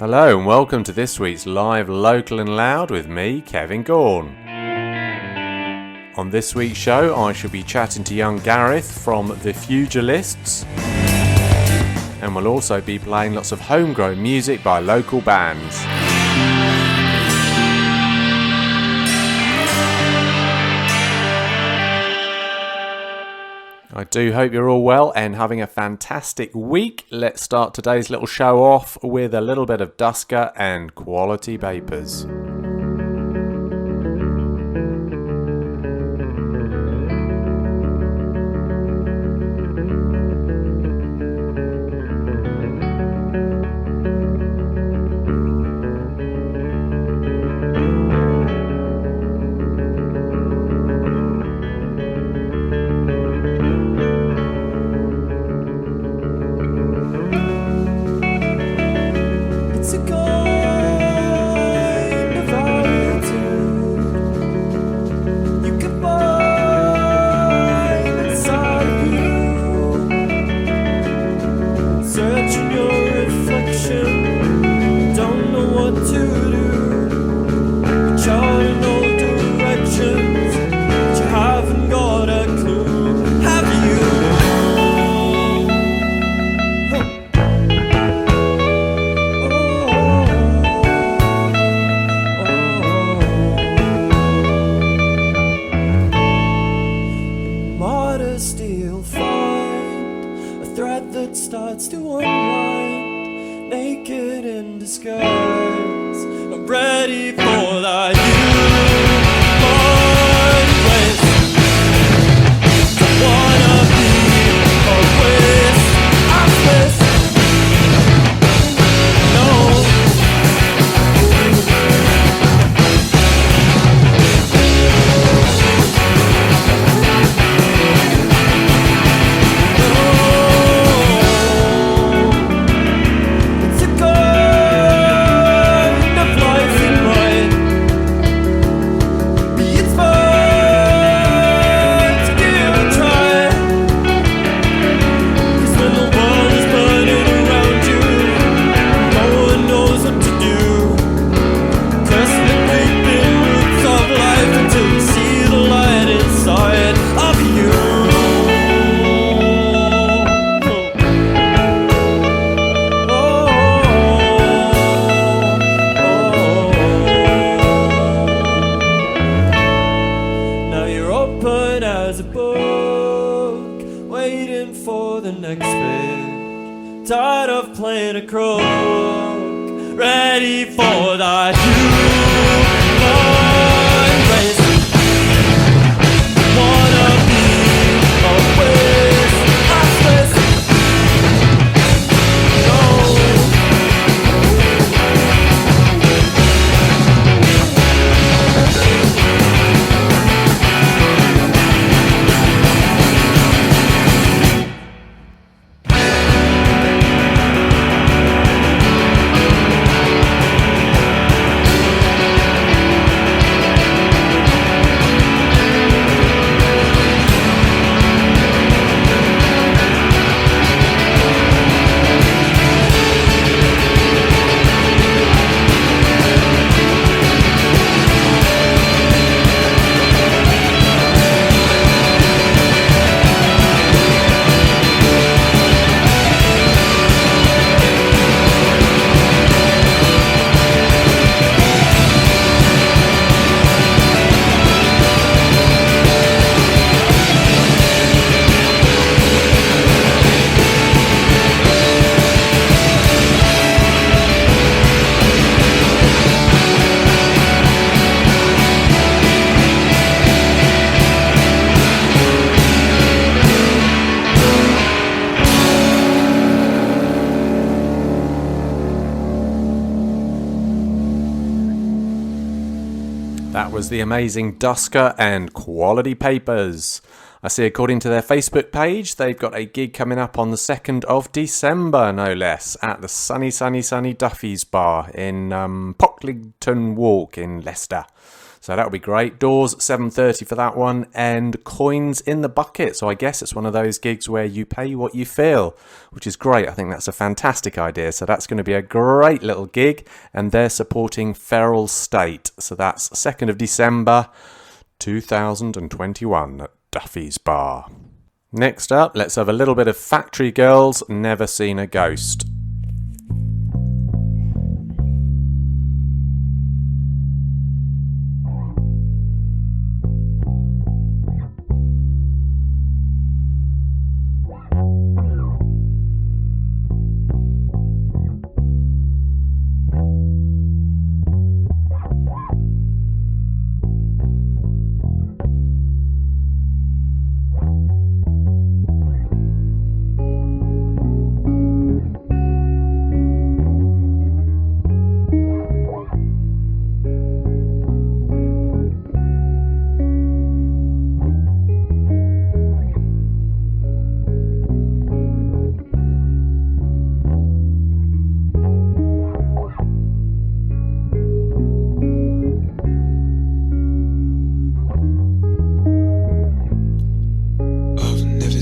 Hello and welcome to this week's Live Local and Loud with me, Kevin Gaughan. On this week's show I shall be chatting to young Gareth from the Fugilists, and we'll also be playing lots of homegrown music by local bands. I do hope you're all well and having a fantastic week. Let's start today's little show off with a little bit of Dusker and Quality Papers. The amazing Dusker and Quality Papers. I see according to their Facebook page they've got a gig coming up on the 2nd of December, no less, at the sunny Duffy's Bar in Pocklington Walk in Leicester. So that'll be great. Doors, 7:30 for that one, and coins in the bucket. So I guess it's one of those gigs where you pay what you feel, which is great. I think that's a fantastic idea. So that's going to be a great little gig, and they're supporting Feral State. So that's 2nd of December, 2021 at Duffy's Bar. Next up, let's have a little bit of Factory Girls, Never Seen a Ghost.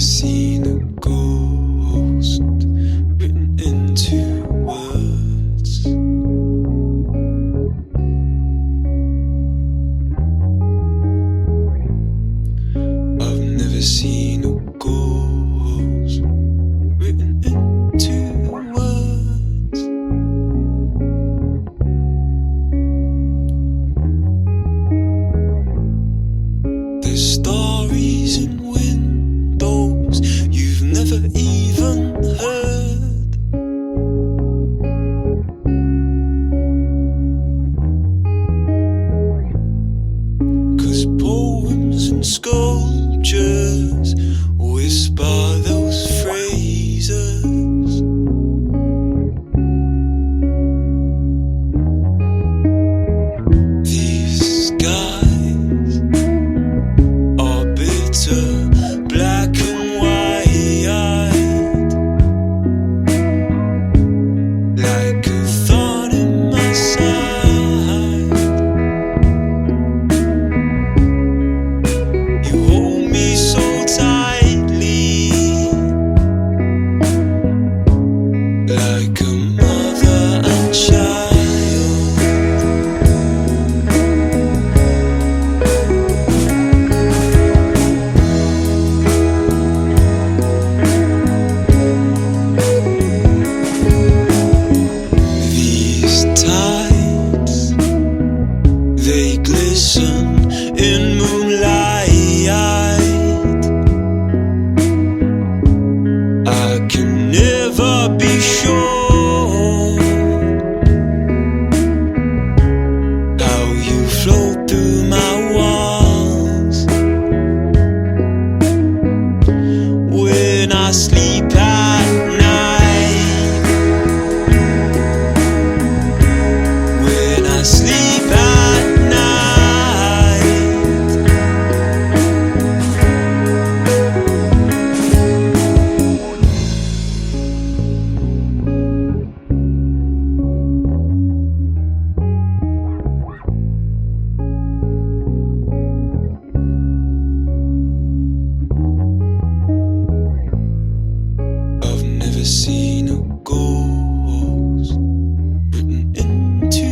Seen a ghost written into words. I've never seen a ghost written into words. There's stories in windows you've never even heard. Cause poems and sculptures whisper those phrases. These skies are bitter, black and white, like a thorn in my side. You hold me so tightly, like a mother and child. These tides, they glisten in moonlight. I can never be sure how you float through my walls when I sleep at night. When I sleep at night. I've never seen a ghost written into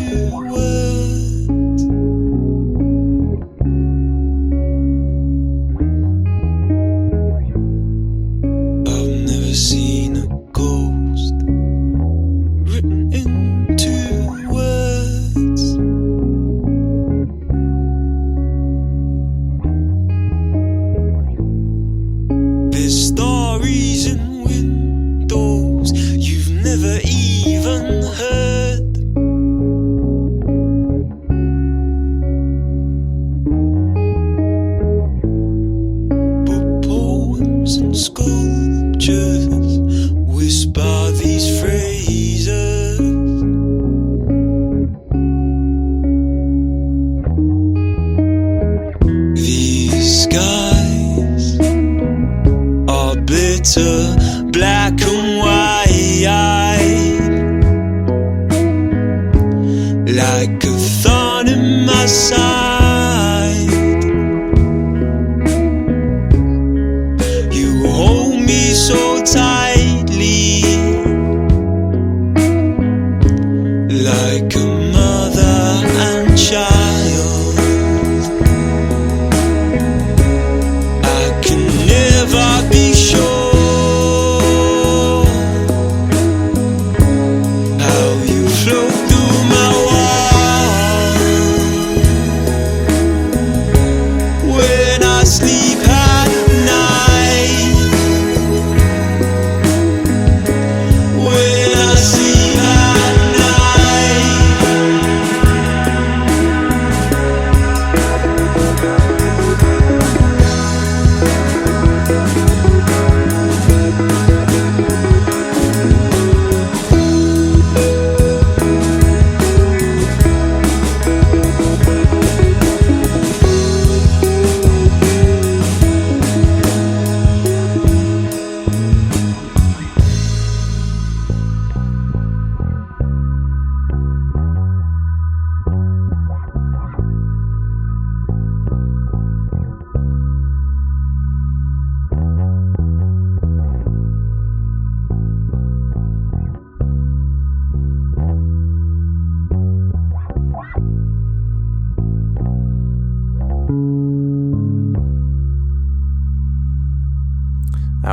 words. I've never seen a ghost written into words. There's stories in windows you've never even heard. But poems and sculptures whisper these phrases. These skies are bitter, black and white, like a thorn in my side.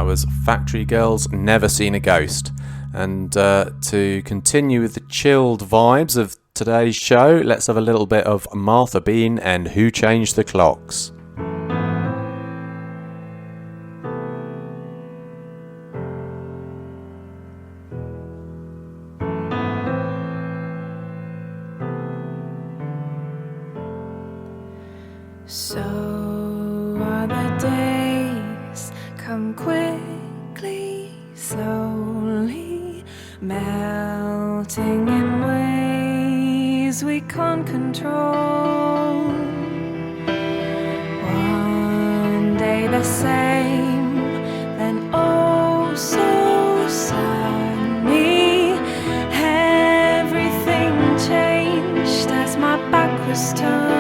was Factory Girls, Never Seen a Ghost. And to continue with the chilled vibes of today's show, let's have a little bit of Martha Bean and Who Changed the Clocks. So are the days, come quickly, slowly, melting in ways we can't control. One day the same, then oh so sunny, everything changed as my back was turned.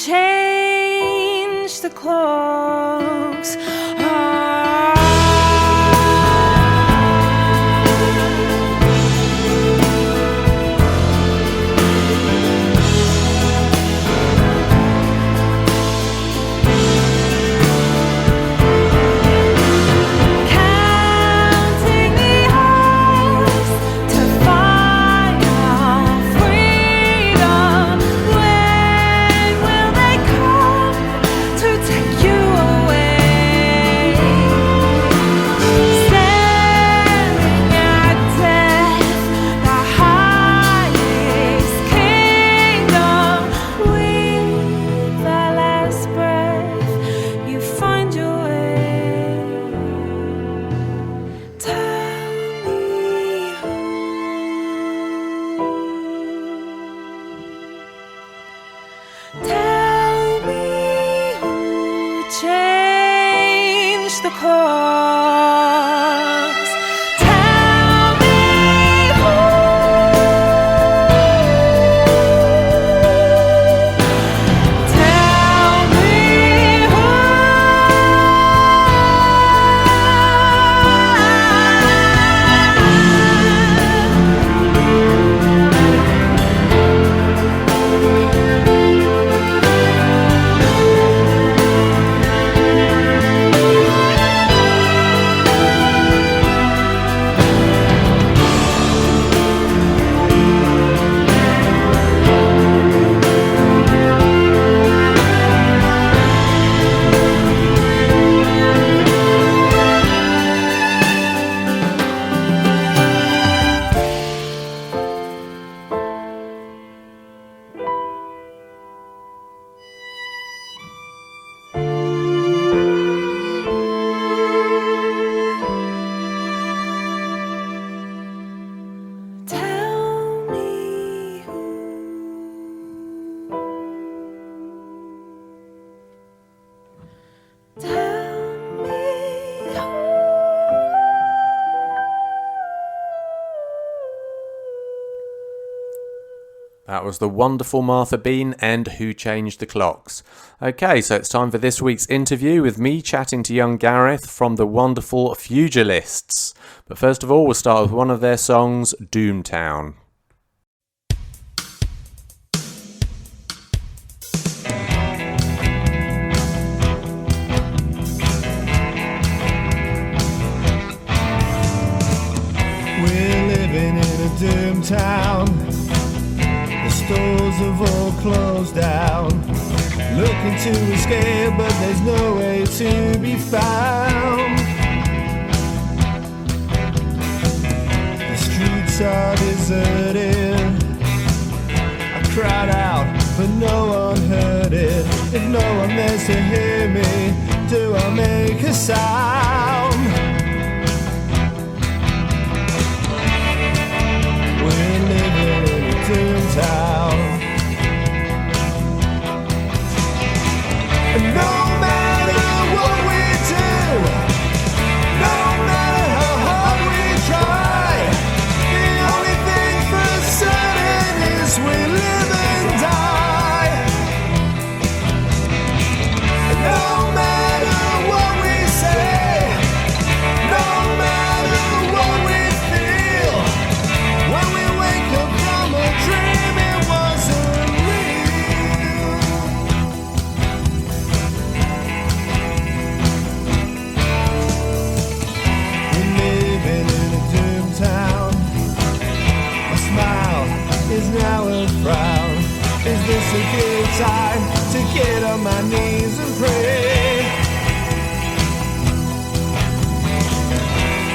Change the clocks. That was the wonderful Martha Bean and Who Changed the Clocks. Okay, so it's time for this week's interview with me chatting to young Gareth from the wonderful Fugilists. But first of all, we'll start with one of their songs, Doomtown. We're living in a doomtown. Stores have all closed down. Looking to escape, but there's no way to be found. The streets are deserted. I cried out, but no one heard it. If no one there's to hear me, do I make a sound? We're living in a doomtown. And no matter what we do, no matter how hard we try, the only thing for certain is we live and die. And no matter what we say, smile is now a frown. Is this a good time to get on my knees and pray?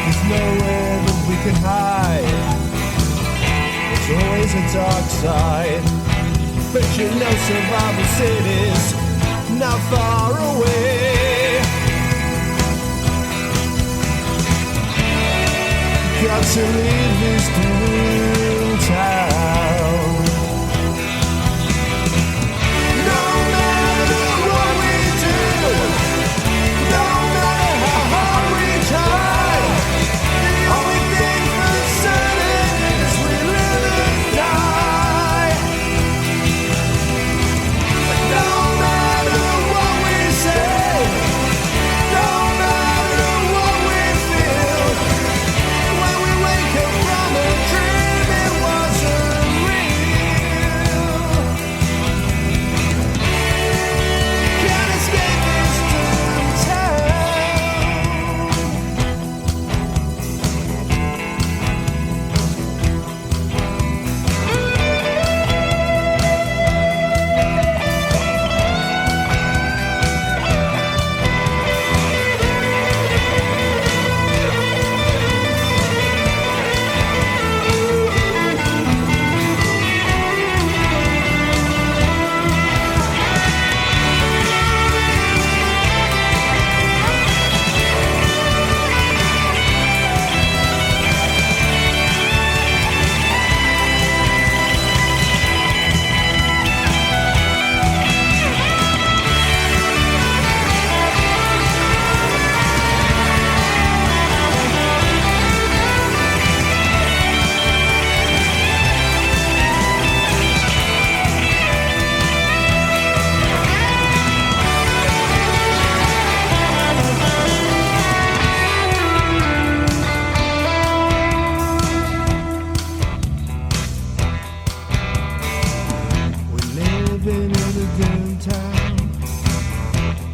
There's nowhere that we can hide. There's always a dark side. But you know survival city's not far away. Got to leave this doom town. No matter what we do, no matter how hard we try, the only thing for certain is we live and die. No matter what we say, no matter what we feel, when we wake up from a dream it wasn't real. Can't escape this doom living in a dim town.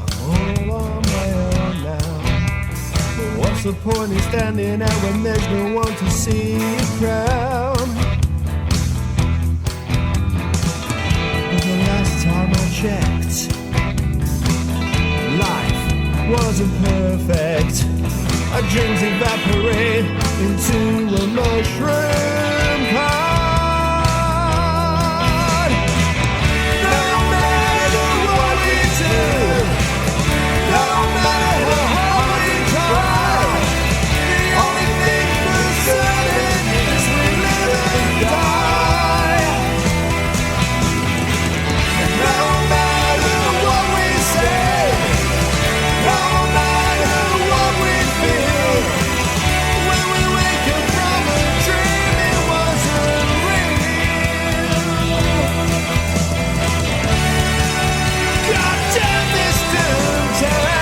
I'm all on my own now. But what's the point in standing out when there's no one to see you crown? But the last time I checked, life wasn't perfect. Our dreams evaporate into a mushroom cloud. No matter what we do, no matter how we try, the only thing for certain is we live and die. And no matter what we say, no matter what we feel, when we wake up from a dream it wasn't real. God damn this doom town.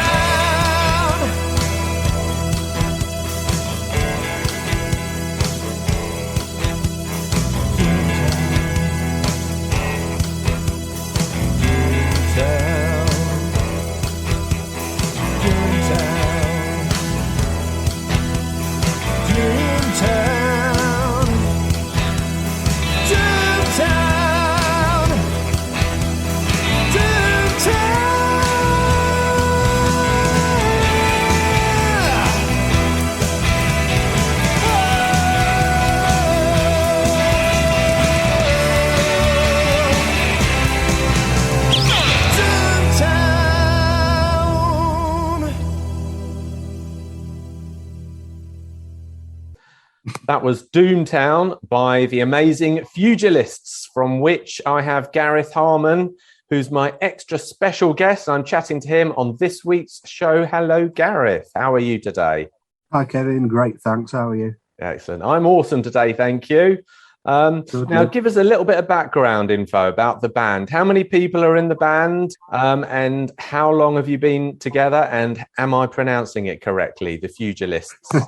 That was Doomtown by the amazing Fugilists, from which I have Gareth Harmon, who's my extra special guest. I'm chatting to him on this week's show. Hello, Gareth. How are you today? Hi, Kevin. Great, thanks. How are you? Excellent. I'm awesome today, thank you. Now, give us a little bit of background info about the band. How many people are in the band, and how long have you been together? And am I pronouncing it correctly, the Fugilists?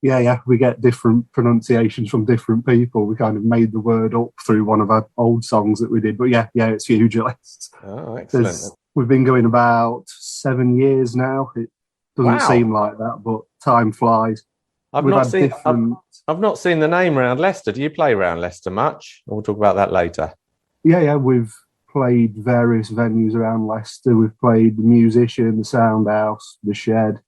Yeah. We get different pronunciations from different people. We kind of made the word up through one of our old songs that we did. But yeah, it's Fugilists. Oh, excellent. We've been going about 7 years now. It doesn't seem like that, but time flies. I've I've not seen the name around Leicester. Do you play around Leicester much? We'll talk about that later. Yeah, we've played various venues around Leicester. We've played the Musician, the Sound House, the Shed.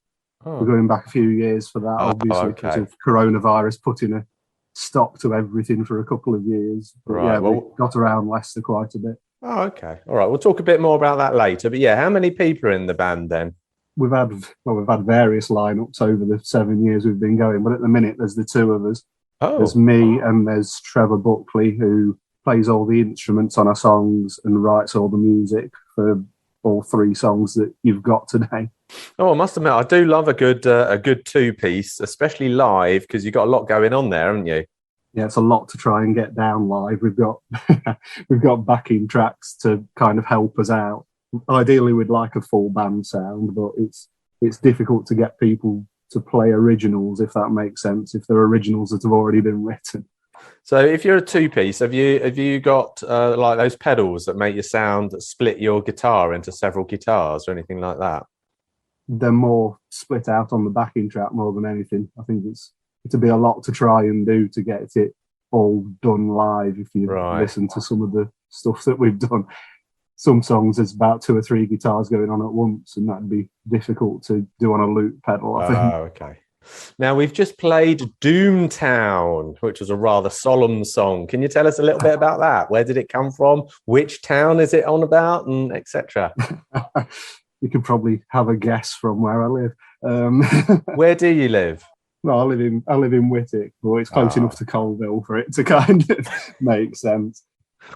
We're going back a few years for that, obviously, because of coronavirus putting a stop to everything for a couple of years. But right, we got around Leicester quite a bit. Oh, okay. All right. We'll talk a bit more about that later. But yeah, how many people are in the band then? We've had various lineups over the 7 years we've been going, but at the minute there's the two of us. Oh. There's me and there's Trevor Buckley, who plays all the instruments on our songs and writes all the music for all three songs that you've got today. Oh, I must admit, I do love a good two-piece, especially live, because you've got a lot going on there, haven't you? Yeah, it's a lot to try and get down live. We've got we've got backing tracks to kind of help us out. Ideally, we'd like a full band sound, but it's difficult to get people to play originals, if that makes sense, if they're originals that have already been written. So if you're a two-piece, have you got like those pedals that make your sound that split your guitar into several guitars or anything like that? They're more split out on the backing track more than anything. I think it'd be a lot to try and do to get it all done live if you listen to some of the stuff that we've done. Some songs there's about 2 or 3 guitars going on at once, and that'd be difficult to do on a loop pedal, I think. Oh, okay. Now, we've just played Doomtown, which was a rather solemn song. Can you tell us a little bit about that? Where did it come from? Which town is it on about? And etc. You could probably have a guess from where I live. Where do you live? Well, I live in Whittick, but it's close enough to Colville for it to kind of make sense.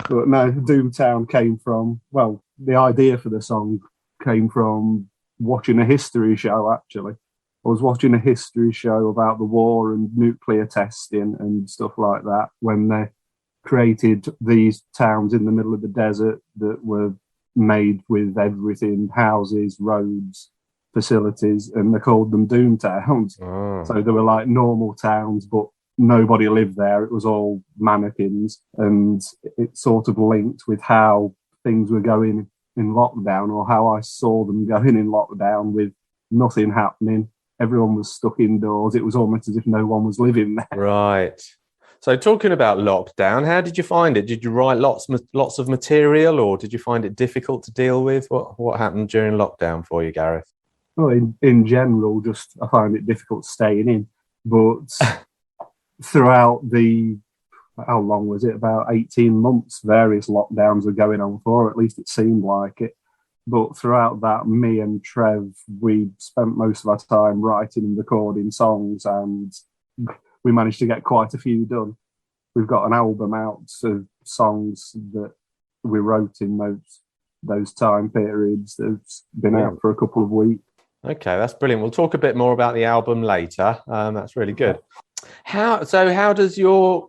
But no, Doomtown came from, well, the idea for the song came from watching a history show, actually. I was watching a history show about the war and nuclear testing and stuff like that when they created these towns in the middle of the desert that were made with everything, houses, roads, facilities, and they called them Doom Towns. Oh. So they were like normal towns, but nobody lived there. It was all mannequins, and it sort of linked with how things were going in lockdown, or how I saw them going in lockdown with nothing happening. Everyone was stuck indoors. It was almost as if no one was living there. Right. So talking about lockdown, how did you find it? Did you write lots of material, or did you find it difficult to deal with? What happened during lockdown for you, Gareth? Well, in general, just I find it difficult staying in. But throughout how long was it? About 18 months, various lockdowns were going on for, at least it seemed like it. But throughout that, me and Trev, we spent most of our time writing and recording songs, and we managed to get quite a few done. We've got an album out of songs that we wrote in those time periods that's been out for a couple of weeks. Okay, that's brilliant. We'll talk a bit more about the album later. That's really good. How does your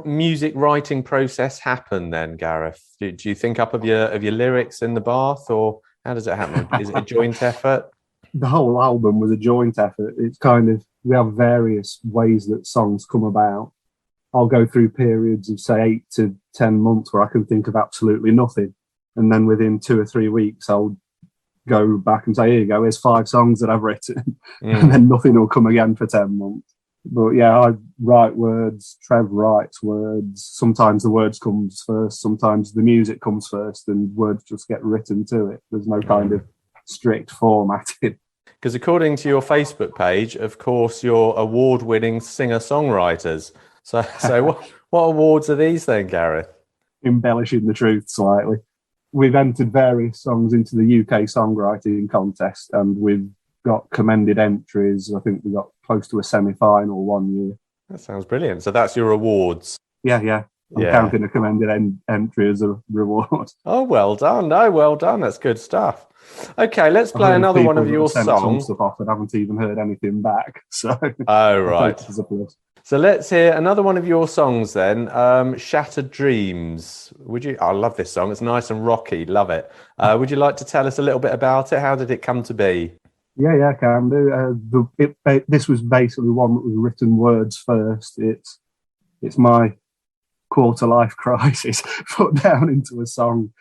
music writing process happen then, Gareth? Do you think up of your lyrics in the bath, or how does it happen? Is it a joint effort? The whole album was a joint effort. It's kind of, we have various ways that songs come about. I'll go through periods of say 8 to 10 months where I can think of absolutely nothing, and then within 2 or 3 weeks I'll go back and say, here you go, here's 5 songs that I've written. And then nothing will come again for 10 months. But yeah, I write words, Trev writes words. Sometimes the words comes first, sometimes the music comes first, and words just get written to it. There's no kind of strict formatting. Because according to your Facebook page, of course, you're award-winning singer-songwriters. So what awards are these then, Gareth? Embellishing the truth slightly. We've entered various songs into the UK songwriting contest, and we've got commended entries. I think we got close to a semi-final one year. That sounds brilliant. So that's your awards. Yeah. I'm counting a commended entry as a reward. Oh, well done. No, well done. That's good stuff. Okay, let's play another one of your songs. Stuff off and haven't even heard anything back. So. Oh, right. So let's hear another one of your songs then. Shattered Dreams. I love this song. It's nice and rocky. Love it. Would you like to tell us a little bit about it? How did it come to be? Yeah, I can do. This was basically one that was written words first. It's my quarter-life crisis put down into a song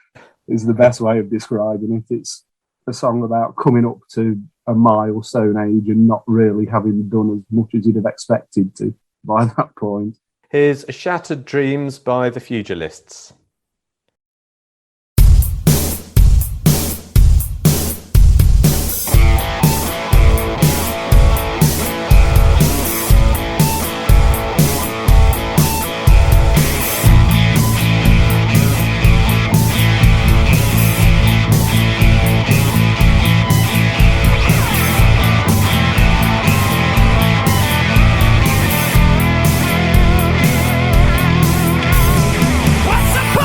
is the best way of describing it. It's a song about coming up to a milestone age and not really having done as much as you'd have expected to. by that point. Here's Shattered Dreams by the Fugilists. What's the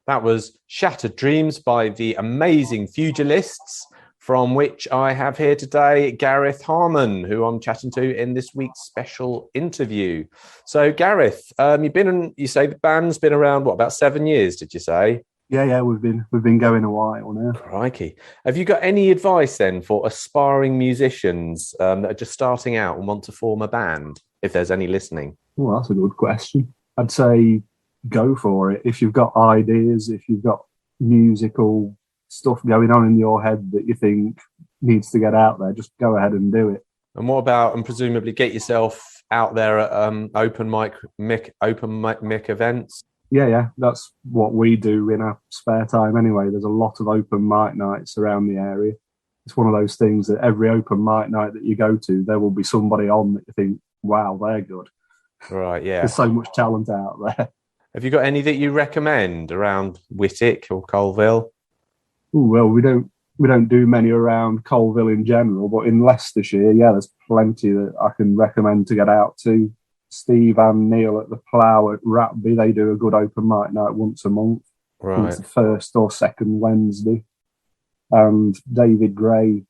That was Shattered Dreams by the amazing Fugilists, from which I have here today Gareth Harmon, who I'm chatting to in this week's special interview. So, Gareth, you say the band's been around, about 7 years, did you say? Yeah, we've been going a while now. Crikey. Have you got any advice then for aspiring musicians that are just starting out and want to form a band, if there's any listening? Well, that's a good question. I'd say go for it. If you've got ideas, if you've got musical stuff going on in your head that you think needs to get out there, just go ahead and do it. And what about, and presumably get yourself out there at open mic events? Yeah, that's what we do in our spare time anyway. There's a lot of open mic nights around the area. It's one of those things that every open mic night that you go to, there will be somebody on that you think, wow, they're good. Right, yeah. There's so much talent out there. Have you got any that you recommend around Whitwick or Colville? Ooh, well, we don't do many around Colville in general, but in Leicestershire, yeah, there's plenty that I can recommend to get out to. Steve and Neil at the Plough at Ratby, they do a good open mic night once a month. Right. It's the first or second Wednesday. And David Gray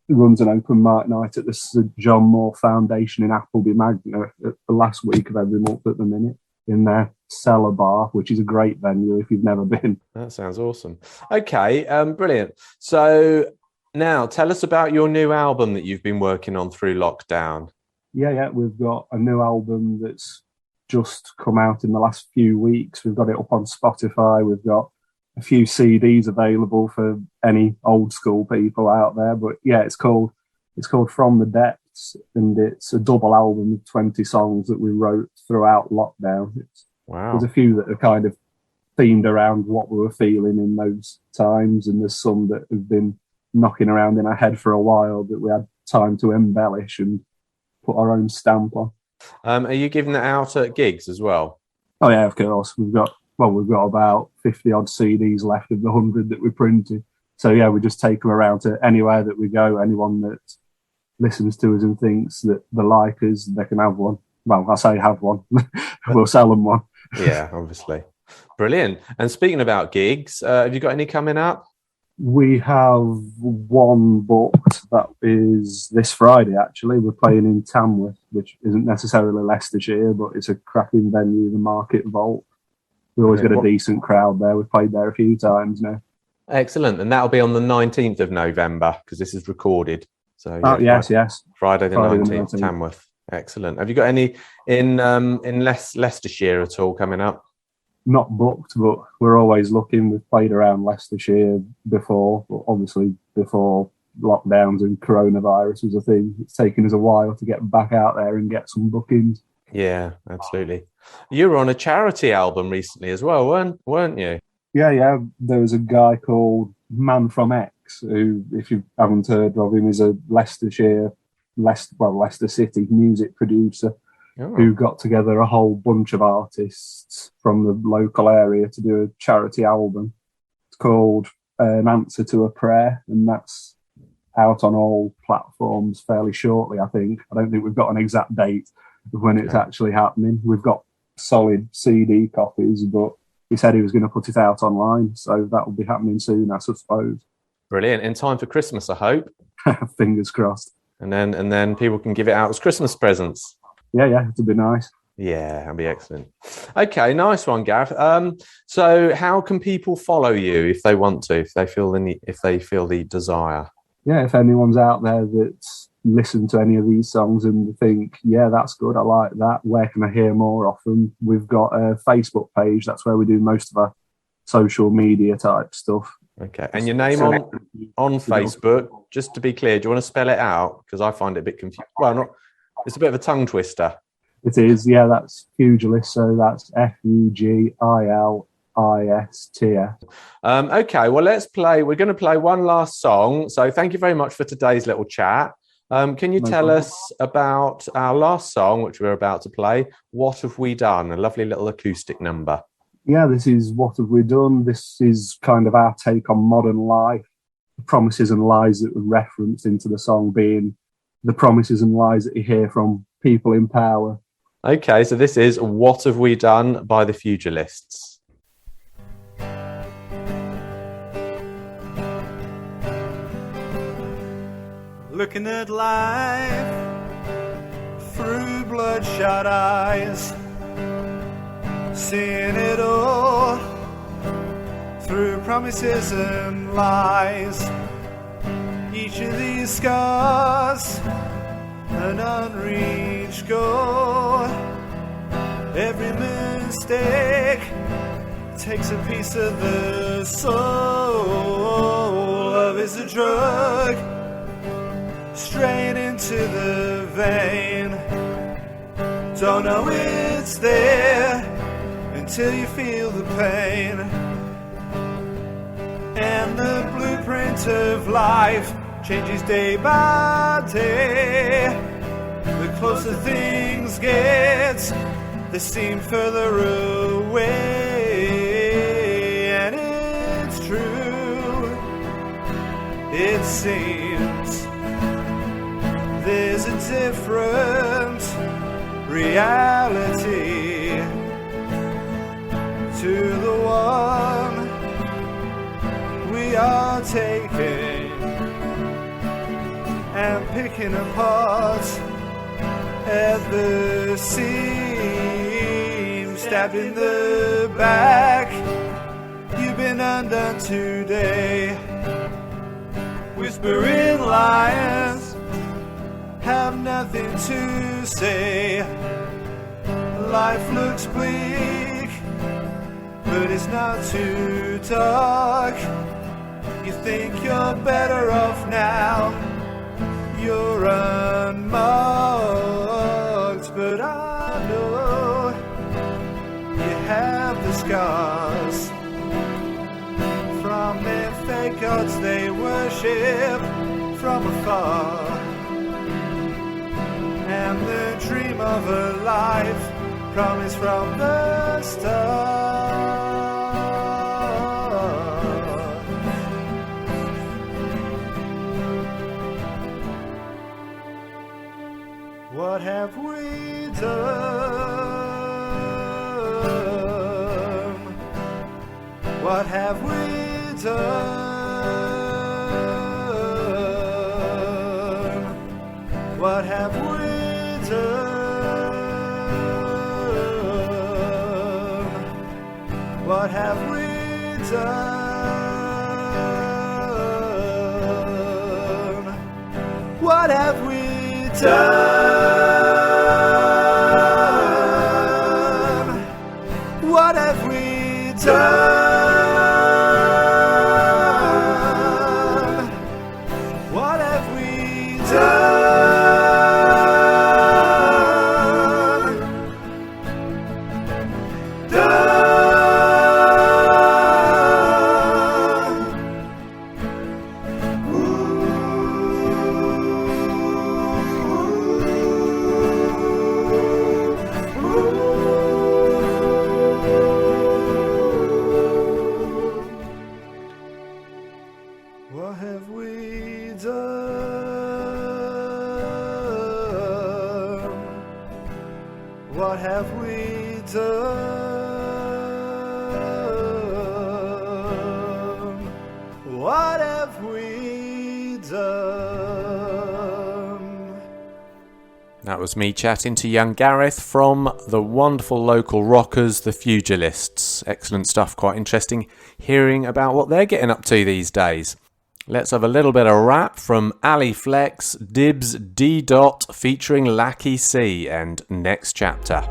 runs an open mic night at the Sir John Moore Foundation in Appleby Magna at the last week of every month at the minute, in their cellar bar, which is a great venue if you've never been. That sounds awesome. Okay, brilliant. So now tell us about your new album that you've been working on through lockdown. Yeah, we've got a new album that's just come out in the last few weeks. We've got it up on Spotify. We've got a few CDs available for any old school people out there. But yeah, it's called From the Depths, and it's a double album of 20 songs that we wrote throughout lockdown. Wow. There's a few that are kind of themed around what we were feeling in those times, and there's some that have been knocking around in our head for a while that we had time to embellish and put our own stamp on. Are you giving that out at gigs as well? Oh yeah, of course. We've got about 50 odd CDs left of the 100 that we printed. So yeah, we just take them around to anywhere that we go. Anyone that listens to us and thinks that they like us, they can have one. Well, I say have one. We'll sell them one. Yeah, obviously. Brilliant. And speaking about gigs, have you got any coming up? We have one booked that is this Friday, actually. We're playing in Tamworth, which isn't necessarily Leicestershire, but it's a cracking venue, the Market Vault. We always get a decent crowd there. We've played there a few times now. Excellent. And that'll be on the 19th of November, because this is recorded. So yes. Friday the 19th, Tamworth. Excellent. Have you got any in Leicestershire at all coming up? Not booked, but we're always looking. We've played around Leicestershire before, but obviously before lockdowns and coronavirus was a thing. It's taken us a while to get back out there and get some bookings. Yeah, absolutely. You were on a charity album recently as well, weren't you? Yeah. There was a guy called Man from X, who, if you haven't heard of him, is a Leicester City music producer. Who got together a whole bunch of artists from the local area to do a charity album. It's called An Answer to a Prayer, and that's out on all platforms fairly shortly, I think. I don't think we've got an exact date of when it's actually happening. We've got solid CD copies, but he said he was going to put it out online, so that will be happening soon, I suppose. Brilliant. In time for Christmas, I hope. Fingers crossed. And then people can give it out as Christmas presents. Yeah, it'd be nice. Yeah, that'd be excellent. Okay, nice one, Gareth. So how can people follow you if they want to, if they feel the desire? Yeah, if anyone's out there that's listened to any of these songs and think, yeah, that's good, I like that, where can I hear more of them? We've got a Facebook page. That's where we do most of our social media type stuff. Okay, and your name on Facebook, just to be clear, do you want to spell it out? Because I find it a bit confusing. Well, it's a bit of a tongue twister. It is, yeah, that's Fugilists, so that's Fugilists. Okay, well, we're going to play one last song. So thank you very much for today's little chat. Can you tell us about our last song, which we're about to play? What Have We Done? A lovely little acoustic number. Yeah, this is What Have We Done? This is kind of our take on modern life. The promises and lies that were referenced into the song being the promises and lies that you hear from people in power. Okay, so this is What Have We Done by the Fugilists. looking at life through bloodshot eyes, seeing it all through promises and lies. Each of these scars, an unreached goal. Every mistake takes a piece of the soul. Love is a drug, straight into the vein. Don't know it's there until you feel the pain. And the blueprint of life changes day by day. The closer things get, they seem further away. And it's true, it seems there's a different reality to the one we are taking and picking apart at the seam, stabbed in the back. You've been undone today. Whispering lions have nothing to say. Life looks bleak, but it's not too dark. You think you're better off now, you're unmarked, but I know you have the scars from their fake gods they worship from afar, and the dream of a life promised from the start. What have we done? What have we done? What have we done? What have we done? What have we done? What have we done? What have we done? What have we done? What have we done? What have we done? That was me chatting to young Gareth from the wonderful local rockers, the Fugilists. Excellent stuff, quite interesting hearing about what they're getting up to these days. Let's have a little bit of rap from Ali Flex, Dibs D. Dot featuring Lackey C and Next Chapter.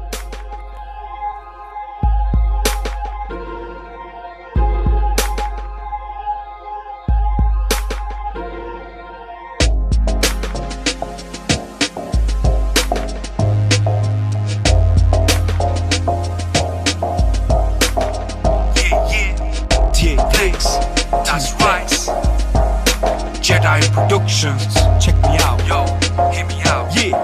Jedi Productions. Check me out, yo, hear me out. Yeah.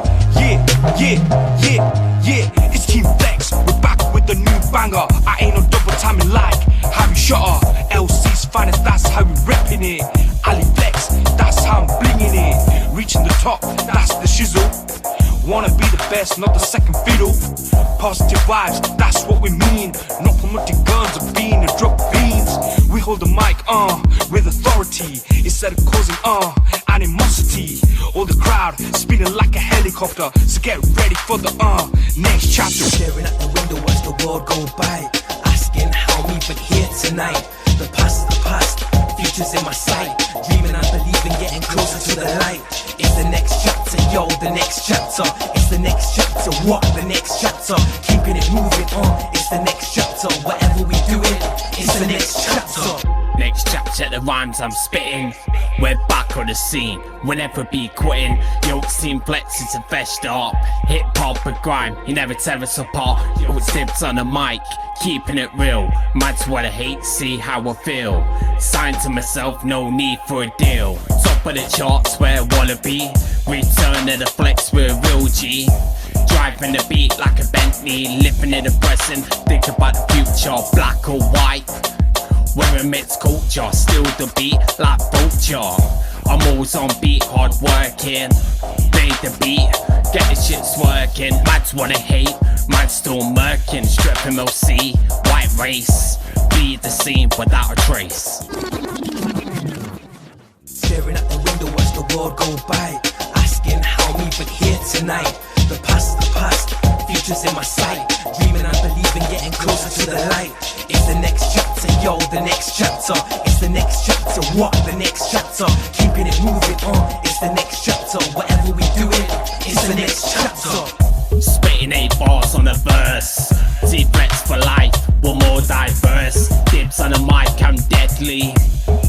It's Team Flex. We're back with the new banger. I ain't no double timing like Harry Shutter. LC's finest, that's how we reppin' it. Ali Flex, that's how I'm blingin' it. Reaching the top, that's the shizzle. Wanna be the best, not the second fiddle. Positive vibes, that's what we mean. Not promoting guns or being a drug fiends. We hold the mic, with authority, instead of causing, animosity. All the crowd spinning like a helicopter. So get ready for the next chapter. Staring at the window as the world go by, asking how me but here tonight. The past, future's in my sight. Dreaming and believing, getting closer to the light. It's the next chapter, yo, the next chapter. It's the next chapter, what? The next chapter. Keeping it moving on, it's the next chapter. Whatever we do it, it's the next chapter. Next chapter, the rhymes I'm spitting. We're back on the scene, we'll never be quitting. Yo, team flexes and fessed up. Hip hop and grime, you never tear us apart. Yo, tips on the mic, keeping it real. Might wanna hate, see how I feel. Signed to myself, no need for a deal. Top of the charts where I wanna be. Return to the flex with a real G. Driving the beat like a Bentley, living in the present. Think about the future, black or white. We're a mixed culture, still the beat like vulture. I'm always on beat, hard working. Play the beat, get the shits working. Mads wanna hate, man's still murking. Strip MLC, white race. Be the scene without a trace. Staring at the window as the world go by, asking how me but here tonight. The past, future's in my sight. Dreaming and believing, getting closer to the light. It's the next chapter, yo, the next chapter. It's the next chapter, what? The next chapter. Keeping it moving on, it's the next chapter. Whatever we do it, it's the next chapter. Spitting 8 bars on a verse. T-Flex for life, we're more diverse. Dips on the mic, I'm deadly.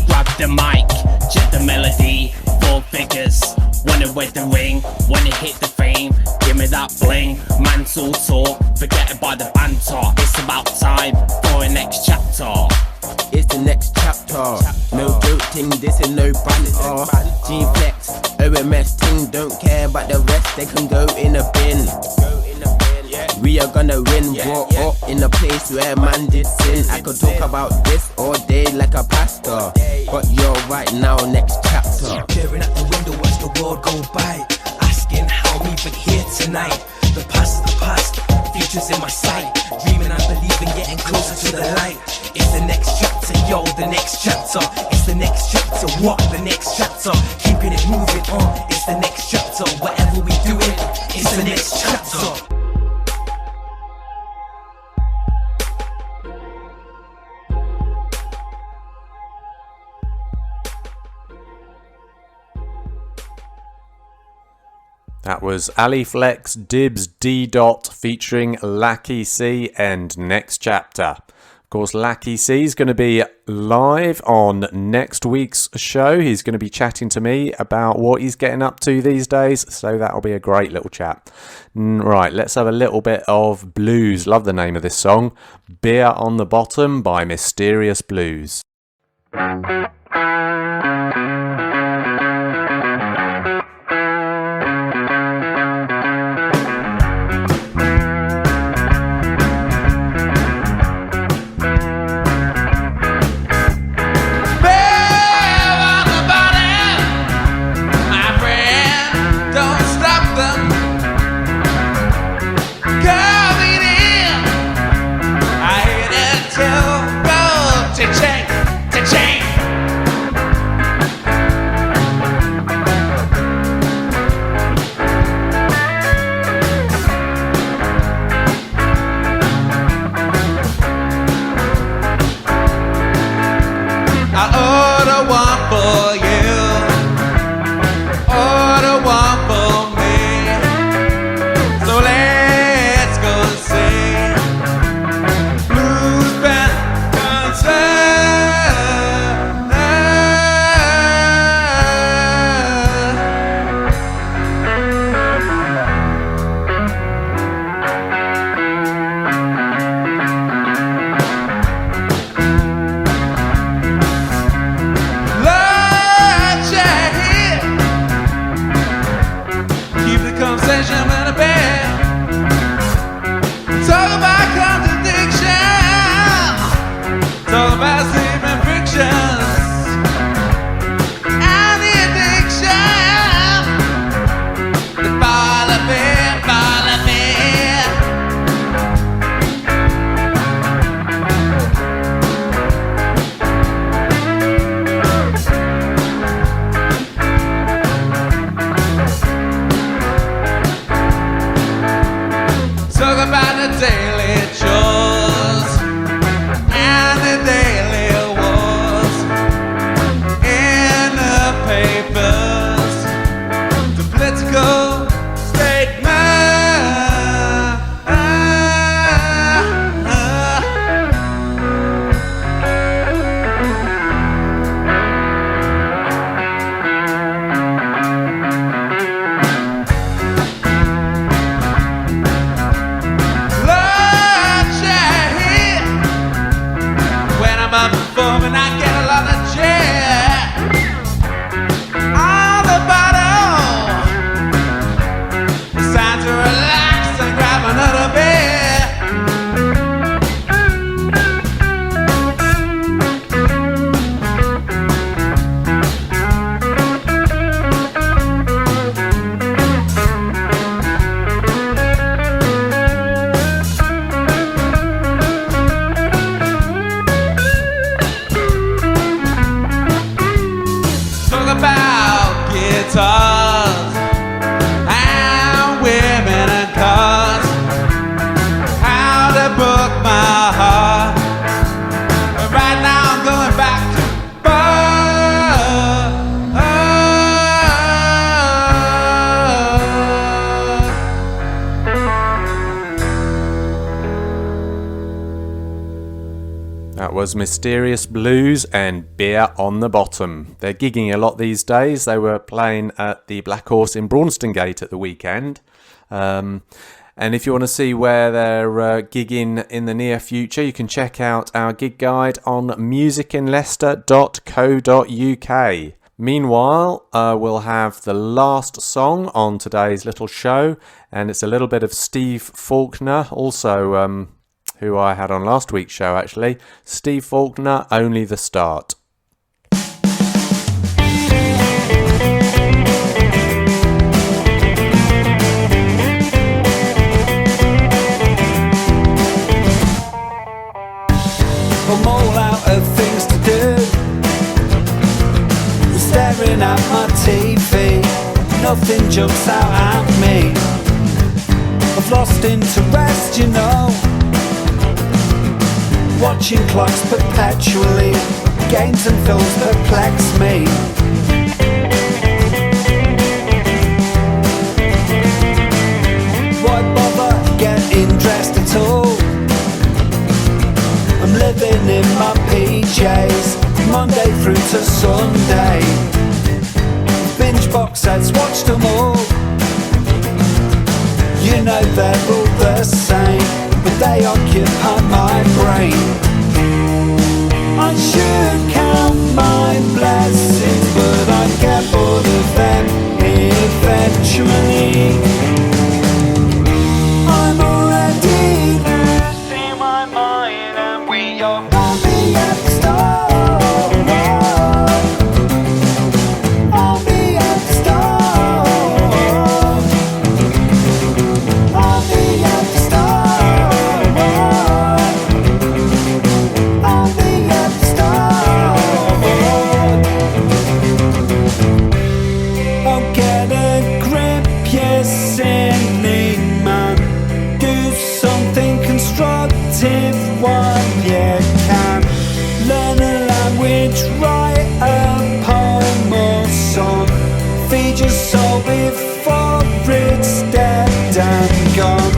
Grab the mic, check the melody. 4 figures, wanna win the ring, wanna hit the fame. Give me that bling, man's all talk. Forget about the banter, it's about time for a next chapter. It's the next chapter. No joke ting, this is no banter. G-Flex, OMS ting, don't care about the rest, they can go in a bin. We are gonna win, brought up in a place where man did sin. I could talk about this all day like a pastor, but you're right now, next chapter. Staring at the window as the world go by, asking how me but here tonight. The past, future's in my sight. Dreaming and believing, getting closer to the light. It's the next chapter, yo, the next chapter. It's the next chapter, what? The next chapter. Keeping it moving on, it's the next chapter. Whatever we do it, it's the next chapter. That was Ali Flex, Dibs, D. Dot featuring Lackey C and Next Chapter. Of course, Lackey C is going to be live on next week's show. He's going to be chatting to me about what he's getting up to these days, so that'll be a great little chat. Right, let's have a little bit of blues. Love the name of this song. Beer on the Bottom by Mysterious Blues. was Mysterious Blues and Beer on the Bottom. They're gigging a lot these days. They were playing at the Black Horse in Braunston Gate at the weekend. And if you want to see where they're gigging in the near future, you can check out our gig guide on musicinleicester.co.uk. Meanwhile, we'll have the last song on today's little show, and it's a little bit of Steve Faulkner, also who I had on last week's show actually. Steve Faulkner, Only the Start. I'm all out of things to do. I'm staring at my TV, nothing jumps out at me. I've lost interest, you know. Watching clocks perpetually, games and films perplex me. Why bother getting dressed at all? I'm living in my PJs, Monday through to Sunday. Binge box sets, watched them all. You know they're all the same, but they occupy my brain. I should count my blessings, but I get bored of them eventually. I'm already losing my mind, and we are only at the start. Only at the start. Only at the start. Only at the start. I'll get a grip, you silly man. Do something constructive while you can. Learn a language, write a poem or song. Feed your soul before it's dead and gone.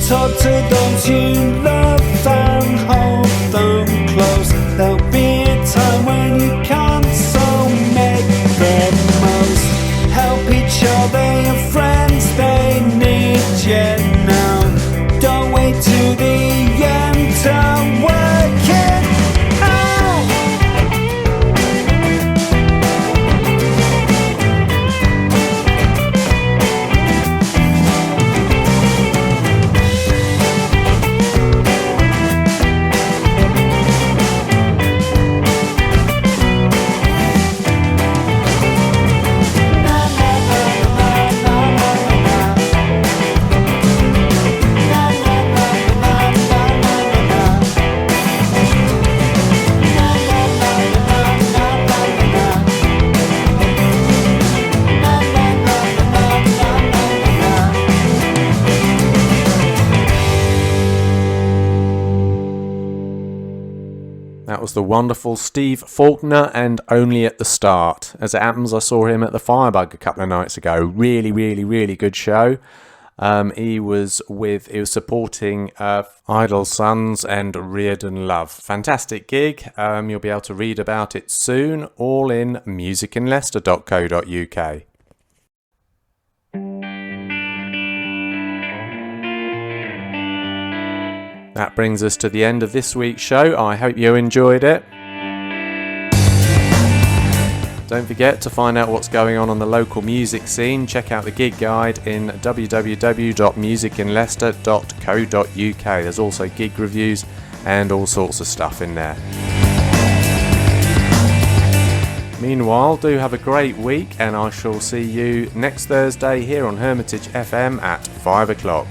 Talk to those you love and hold them close. There'll be a time when you can't, so make the most. Help each other, your friends, they need you now. Don't wait to the end to work it out. That was the wonderful Steve Faulkner and Only at the Start. As it happens, I saw him at the Firebug a couple of nights ago. Really, really, really good show. He was supporting Idle Sons and Reardon Love. Fantastic gig. You'll be able to read about it soon, all in musicinleicester.co.uk. That brings us to the end of this week's show. I hope you enjoyed it. Don't forget to find out what's going on the local music scene. Check out the gig guide in www.musicinleicester.co.uk. There's also gig reviews and all sorts of stuff in there. Meanwhile, do have a great week, and I shall see you next Thursday here on Hermitage FM at 5 o'clock.